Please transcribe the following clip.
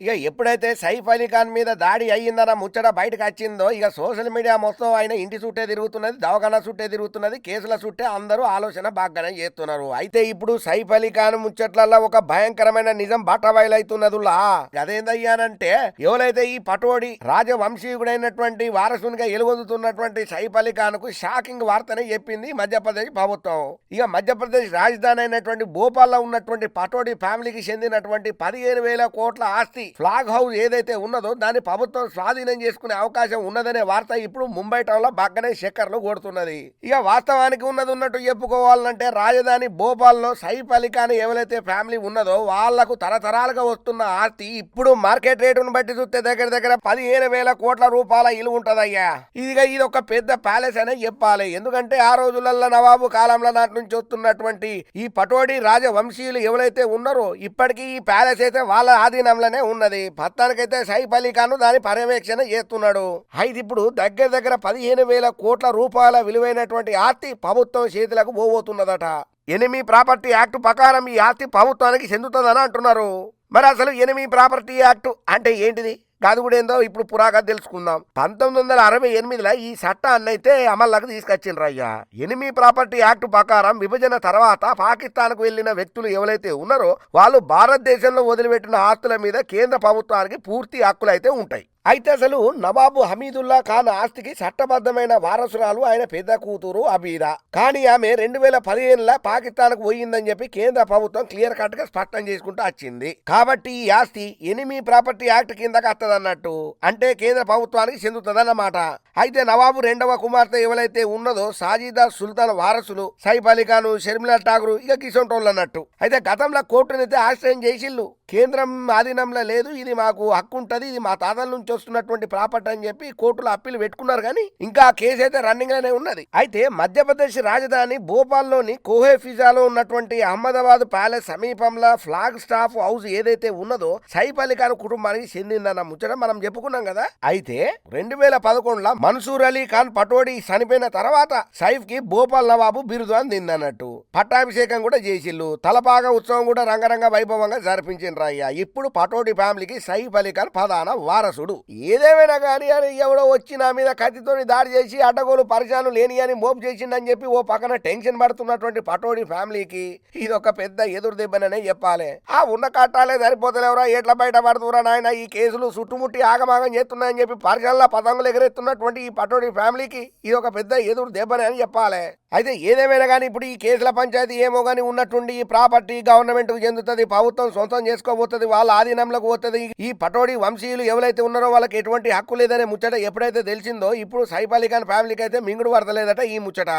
ఇక ఎప్పుడైతే సైఫ్ అలీ ఖాన్ మీద దాడి అయ్యిందన్న ముచ్చట బయటకు వచ్చిందో ఇక సోషల్ మీడియా మొత్తం ఆయన ఇంటి చుట్టే తిరుగుతున్నది, దవాఖానా చుట్టే తిరుగుతున్నది, కేసుల చుట్టే అందరూ ఆలోచన బాగానే చేస్తున్నారు. అయితే ఇప్పుడు సైఫ్ అలీ ఖాన్ ముచ్చట్లలో ఒక భయంకరమైన నిజం బట్టబయలైతున్నదిలా. అదేందయ్యానంటే ఎవరైతే ఈ పటోడి రాజవంశీయుడైనటువంటి వారసునిగా ఎలుగొందుతున్నటువంటి సైఫ్ అలీ ఖాన్ కు షాకింగ్ వార్తనే చెప్పింది మధ్యప్రదేశ్ ప్రభుత్వం. ఇక మధ్యప్రదేశ్ రాజధాని అయినటువంటి భోపాల్లో ఉన్నటువంటి పటోడి ఫ్యామిలీకి చెందినటువంటి 15,000 కోట్ల ఆస్తి ఫ్లాగ్ హౌస్ ఏదైతే ఉన్నదో దాన్ని ప్రభుత్వం స్వాధీనం చేసుకునే అవకాశం ఉన్నదనే వార్త ఇప్పుడు ముంబై టౌన్ లో బాగానే చక్కర్లు కొడుతున్నది. ఇక వాస్తవానికి ఉన్నది ఉన్నట్టు చెప్పుకోవాలంటే రాజధాని భోపాల్ లో సైఫ్ అలీ ఖాన్ ఎవరైతే ఫ్యామిలీ ఉన్నదో వాళ్లకు తరతరాలుగా వస్తున్న ఆస్తి ఇప్పుడు మార్కెట్ రేటును బట్టి చూస్తే దగ్గర దగ్గర 15,000 కోట్ల రూపాయల ఇలువ ఉంటదయ్యా. ఇది ఒక పెద్ద ప్యాలెస్ అనే చెప్పాలి. ఎందుకంటే ఆ రోజులలో నవాబు కాలంలో నాటి నుంచి వస్తున్నటువంటి ఈ పటోడి రాజవంశీయులు ఎవరైతే ఉన్నారో ఇప్పటికీ ఈ ప్యాలెస్ అయితే వాళ్ళ ఆధీనంలోనే ఉన్నది. పత్తానికైతే సైఫ్ అలీ ఖాన్ దాని పర్యవేక్షణ చేస్తున్నాడు. అయితే ఇప్పుడు దగ్గర దగ్గర 15,000 కోట్ల రూపాయల విలువైనటువంటి ఆస్తి ప్రభుత్వం చేతులకు పోబోతున్నదట. ఎనిమీ ప్రాపర్టీ యాక్ట్ ప్రకారం ఈ ఆస్తి ప్రభుత్వానికి చెందుతుందని అంటున్నారు. మరి అసలు ఎనిమీ ప్రాపర్టీ యాక్ట్ అంటే ఏంటిది? కాదు కూడా ఏందో ఇప్పుడు పురాగా తెలుసుకుందాం. 1968లో ఈ చట్టాన్ని అయితే అమల్లోకి తీసుకొచ్చిండ్రు అయ్యా. ఎనిమీ ప్రాపర్టీ యాక్ట్ ప్రకారం విభజన తర్వాత పాకిస్తాన్కు వెళ్లిన వ్యక్తులు ఎవరైతే ఉన్నారో వాళ్ళు భారతదేశంలో వదిలిపెట్టిన ఆస్తుల మీద కేంద్ర ప్రభుత్వానికి పూర్తి హక్కులు అయితే ఉంటాయి. అయితే అసలు నవాబు హమీదుల్లా ఖాన్ ఆస్తికి చట్టబద్ధమైన వారసురాలు ఆయన పెద్ద కూతురు అబీరా. కానీ ఆమె 2015లో పాకిస్తాన్కు పోయిందని చెప్పి కేంద్ర ప్రభుత్వం క్లియర్ కట్ గా స్పష్టం చేసుకుంటూ వచ్చింది. కాబట్టి ఈ ఆస్తి ఎనిమీ ప్రాపర్టీ యాక్ట్ కిందకి వస్తదన్నట్టు, అంటే కేంద్ర ప్రభుత్వానికి చెందుతుందన్నమాట. అయితే నవాబు రెండవ కుమార్తె ఎవరైతే ఉన్నదో సాజిదా సుల్తాన్ వారసులు సైఫ్ అలీ ఖాన్, షర్మిలా ఠాగూర్ ఇక కిషోటోళ్ళు అన్నట్టు. అయితే గతంలో కోర్టునైతే ఆశ్రయం చేసిళ్ళు. కేంద్రం ఆధీనంలో లేదు, ఇది మాకు హక్కు ఉంటది, ఇది మా తాతల నుంచి వస్తున్నటువంటి ప్రాపర్టీ అని చెప్పి కోర్టులో అప్పీలు పెట్టుకున్నారు. కానీ ఇంకా ఆ కేసు అయితే రన్నింగ్ లోనే ఉన్నది. అయితే మధ్యప్రదేశ్ రాజధాని భోపాల్లోని కోహే ఫిజాలో ఉన్నటువంటి అహ్మదాబాద్ ప్యాలెస్ సమీపంలో ఫ్లాగ్ స్టాఫ్ హౌస్ ఏదైతే ఉన్నదో సైఫ్ అలీ ఖాన్ కుటుంబానికి చెందిందన్న ముచ్చట మనం చెప్పుకున్నాం కదా. అయితే 2011లో మన్సూర్ అలీ ఖాన్ పటోడి చనిపోయిన తర్వాత సైఫ్ కి భోపాల్ నవాబు బిరుదు అందిందన్నట్టు. పట్టాభిషేకం కూడా చేసిళ్ళు. తలపాగా ఉత్సవం కూడా రంగరంగ వైభవంగా జరిపించిండ్రు. ఇప్పుడు పటోడి ఫ్యామిలీకి సైఫ్ అలీ ఖాన్ ప్రధాన వారసుడు. ఏదేమైనా కానీ అని ఎవడో వచ్చి నా మీద కత్తితోని దాడి చేసి అడ్డగోలు పరిచయాలు లేని అని మోపు చేసిందని చెప్పి ఓ పక్కన టెన్షన్ పడుతున్నటువంటి పటోడి ఫ్యామిలీకి ఇది ఒక పెద్ద ఎదురు దెబ్బననే చెప్పాలి. ఆ ఉన్న కట్టాలే సరిపోతలేవరా, ఎట్లా బయట పడుతురా నాయన, ఈ కేసులు చుట్టుముట్టి ఆగమాగం చేస్తున్నాయని చెప్పి పరిచయాల పతంగులు ఎగరెత్తున్నటువంటి ఈ పటోడి ఫ్యామిలీకి ఇది ఒక పెద్ద ఎదురు దెబ్బనే అని చెప్పాలి. అయితే ఏదేమైనా కానీ ఇప్పుడు ఈ కేసుల పంచాయతీ ఏమో కానీ ఉన్నట్టుండి ఈ ప్రాపర్టీ గవర్నమెంట్ కు చెందుతుంది, ప్రభుత్వం సొంతం చేసుకోబోతుంది, వాళ్ళ ఆధీనంలోకి పోతుంది. ఈ పటోడి వంశీయులు ఎవరైతే ఉన్నారో వాళ్ళకి ఎటువంటి హక్కు లేదనే ముచ్చట ఎప్పుడైతే తెలిసిందో ఇప్పుడు సైఫ్ అలీ ఖాన్ ఫ్యామిలీకి అయితే మింగుడు పడతలేదట ఈ ముచ్చట.